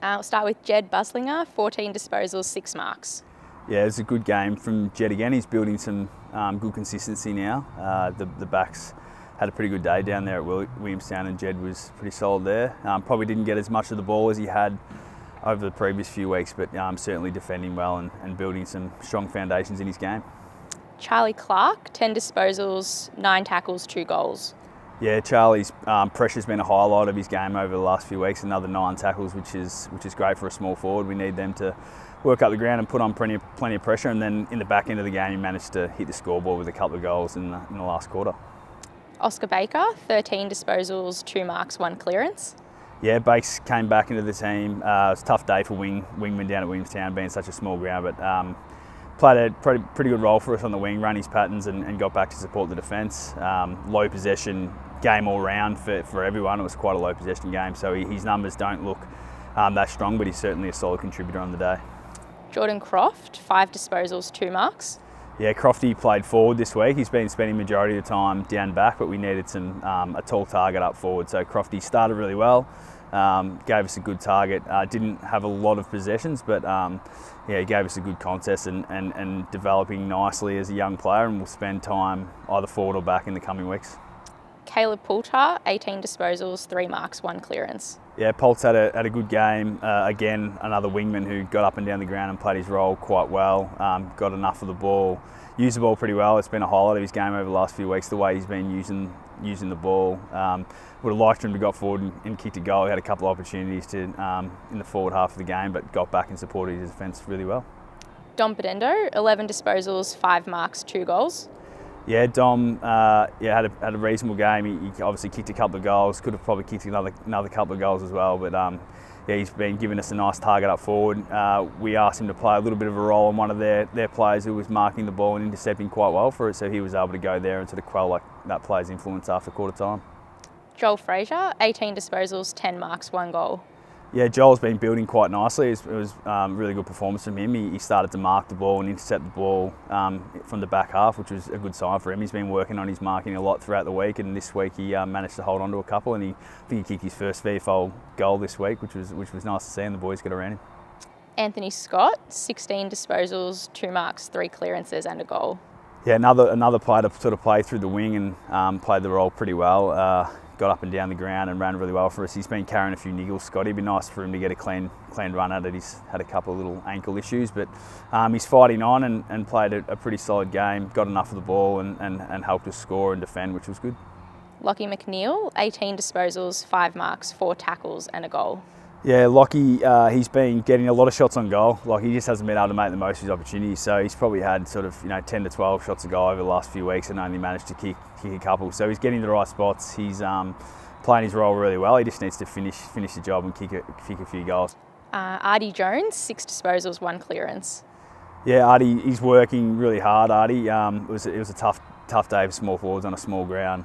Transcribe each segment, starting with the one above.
We'll start with Jed Bourke, 14 disposals, 6 marks. Yeah, it was a good game from Jed again. He's building some good consistency now. The backs had a pretty good day down there at Williamstown, and Jed was pretty solid there. Probably didn't get as much of the ball as he had over the previous few weeks, but certainly defending well and building some strong foundations in his game. Charlie Clark, 10 disposals, 9 tackles, 2 goals. Yeah, Charlie's pressure's been a highlight of his game over the last few weeks. Another 9 tackles, which is great for a small forward. We need them to work up the ground and put on plenty of pressure. And then in the back end of the game, he managed to hit the scoreboard with a couple of goals in the last quarter. Oscar Baker, 13 disposals, 2 marks, 1 clearance. Yeah, Bakes came back into the team. It was a tough day for wingman down at Williamstown, being such a small ground, but played a pretty good role for us on the wing, ran his patterns and got back to support the defence. Low possession game all round for everyone. It was quite a low possession game, so his numbers don't look that strong, but he's certainly a solid contributor on the day. Jordan Croft, 5 disposals, 2 marks. Yeah, Crofty played forward this week. He's been spending the majority of the time down back, but we needed a tall target up forward. So Crofty started really well, gave us a good target. Didn't have a lot of possessions, but yeah, he gave us a good contest and developing nicely as a young player, and we'll spend time either forward or back in the coming weeks. Caleb Poulter, 18 disposals, 3 marks, 1 clearance. Yeah, Polt's had a good game. Again, another wingman who got up and down the ground and played his role quite well. Got enough of the ball, used the ball pretty well. It's been a highlight of his game over the last few weeks, the way he's been using the ball. Would have liked him to got forward and kicked a goal. He had a couple of opportunities to in the forward half of the game, but got back and supported his defence really well. Dom Pendo, 11 disposals, 5 marks, 2 goals. Yeah, Dom had a reasonable game. He obviously kicked a couple of goals. Could have probably kicked another couple of goals as well. But yeah, he's been giving us a nice target up forward. We asked him to play a little bit of a role on one of their players who was marking the ball and intercepting quite well for it. So he was able to go there and sort of quell that player's influence after quarter time. Joel Frasier, 18 disposals, 10 marks, 1 goal. Yeah, Joel's been building quite nicely. It was really good performance from him. He started to mark the ball and intercept the ball from the back half, which was a good sign for him. He's been working on his marking a lot throughout the week, and this week he managed to hold on to a couple, and I think he kicked his first VFL goal this week, which was nice to see, and the boys got around him. Anthony Scott, 16 disposals, 2 marks, 3 clearances and a goal. Yeah, another player to sort of play through the wing and played the role pretty well. Got up and down the ground and ran really well for us. He's been carrying a few niggles, Scotty. It'd be nice for him to get a clean run at it. He's had a couple of little ankle issues, but he's fighting on and played a pretty solid game. Got enough of the ball and helped us score and defend, which was good. Loy Mcneel, 18 disposals, 5 marks, 4 tackles and a goal. Yeah, Lockie, he's been getting a lot of shots on goal. Like, he just hasn't been able to make the most of his opportunities. So he's probably had sort of 10 to 12 shots a goal over the last few weeks and only managed to kick a couple. So he's getting the right spots. He's playing his role really well. He just needs to finish the job and kick a few goals. Ary Jones, 6 disposals, 1 clearance. Yeah, Artie, he's working really hard. Artie, it was a tough day for small forwards on a small ground.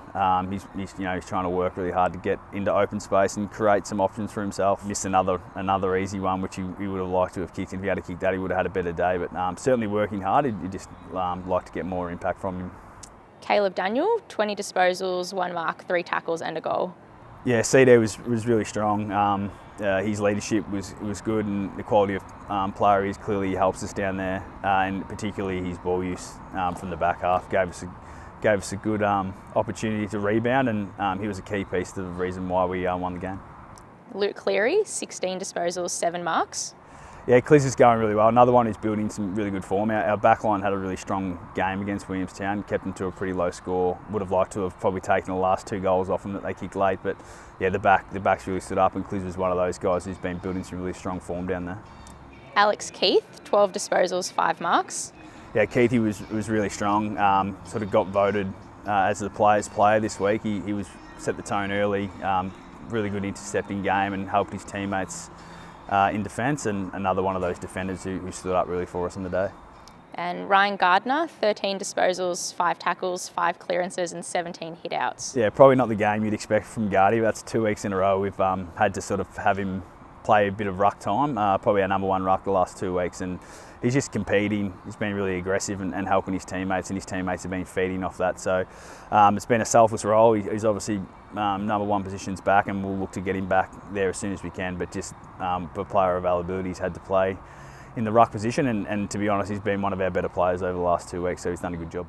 He's trying to work really hard to get into open space and create some options for himself. Missed another easy one, which he would have liked to have kicked. If he had to kick that, he would have had a better day. But certainly working hard. He'd just like to get more impact from him. Caleb Daniel, 20 disposals, 1 mark, 3 tackles and a goal. Yeah, CD was really strong. His leadership was good, and the quality of player he clearly helps us down there, and particularly his ball use from the back half gave us a good opportunity to rebound, and he was a key piece to the reason why we won the game. Luke Cleary, 16 disposals, 7 marks. Yeah, Cliz is going really well. Another one who's building some really good form. Our backline had a really strong game against Williamstown, kept them to a pretty low score. Would have liked to have probably taken the last 2 goals off them that they kicked late, but yeah, the backs really stood up, and Cliz was one of those guys who's been building some really strong form down there. Alex Keith, 12 disposals, 5 marks. Yeah, Keith, he was really strong. Sort of got voted as the player's player this week. He was set the tone early. Really good intercepting game and helped his teammates in defence, and another one of those defenders who stood up really for us on the day. And Ryan Gardner, 13 disposals, 5 tackles, 5 clearances and 17 hit-outs. Yeah, probably not the game you'd expect from Gardy. That's 2 weeks in a row we've had to sort of have him play a bit of ruck time. Probably our #1 ruck the last 2 weeks, and he's just competing. He's been really aggressive and helping his teammates, and his teammates have been feeding off that. So it's been a selfless role. He's obviously number one position's back, and we'll look to get him back there as soon as we can. But just for player availability, he's had to play in the ruck position, and to be honest, he's been one of our better players over the last 2 weeks, so he's done a good job.